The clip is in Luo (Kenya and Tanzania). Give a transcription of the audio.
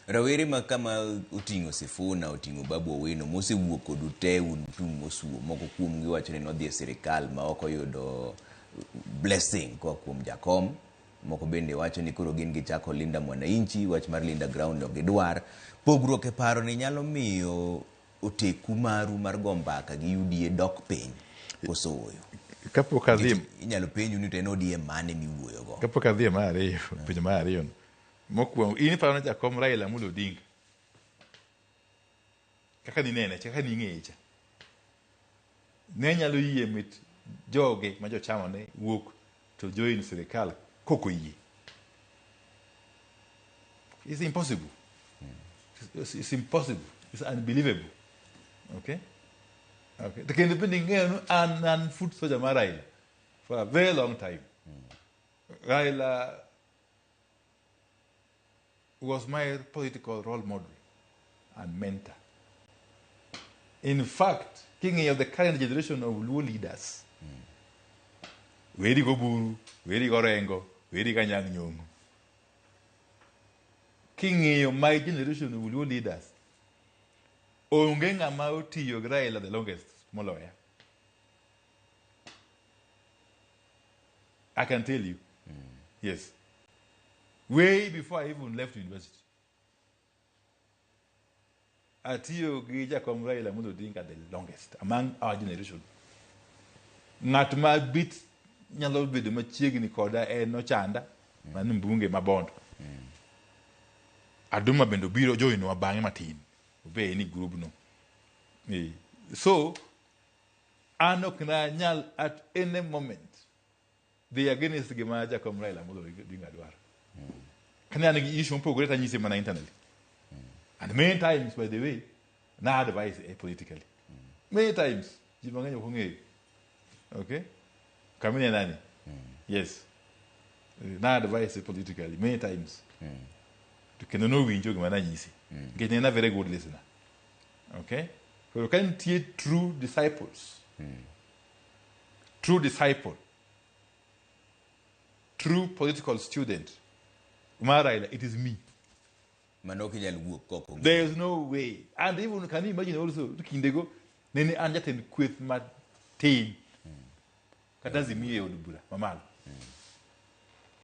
Rawere ma kama utingo Sifuna, utingo Babu Owino, mosewuok kodu te un tung mosuo, moko kuom gi wacho ni nodhi e sirikal ma ok oyudo blessing kwa kuom jakom, moko bende wacho ni koro gin gichako linda mwananchi, wach mar linda ground ok gidwar. Pogruok e paro ni nyalo miyo oteku maru mar gombaka gi UDA dok piny kosoyo. Kapok adhi inyalo penju ni to en ODM mane miwuoyo go. Kapok adhi mar ariyo, penjo mar ariyo. Mokwongo in paro ni jakom Raila Amolo Odinga. Kaka ni nene, kaka ni ng'eye cha. Ne nyalo yie mit joge ma jochama ne wuok to join sirikal koko yie. It's impossible. It's impossible. It's unbelievable. Okay? Okay. The kind of thing and food soldier Raila for a very long time. Raila was my political role model and mentor. In fact, king of the current generation of Luo leaders, Weri go Buru, Weri go Rengo, Weri go Nyang Nyong. King of my generation of Luo leaders, Onge ng'ama otiyo gi Raila the longest, maloya. I can tell you. Yes. Way before I even left university. Atiyo gi jakom Raila Amolo Odinga the longest among our generation. Ng'at ma bit nyalo bedo machiegni koda en Ochanda, man mbunge mabondo. Aduma bendo biro joinwa bang'e matin. Be any group no. So, Anokna nyal at any moment they are against the Gemaja come Raila Amolo Odinga dwar. Can you issue great and you mana internally? And many times, by the way, na advice politically. Many times, okay? Come in nani? Yes. Na advice politically. Many times. You can know we enjoy managisi. Getting a very good listener. Okay? So you can teach true disciples. True disciple. True political student. Raila, it is me. There is no way. And even can you imagine also Kindego, Nene Anjat and Quith Martin. Katazi me or Mamal.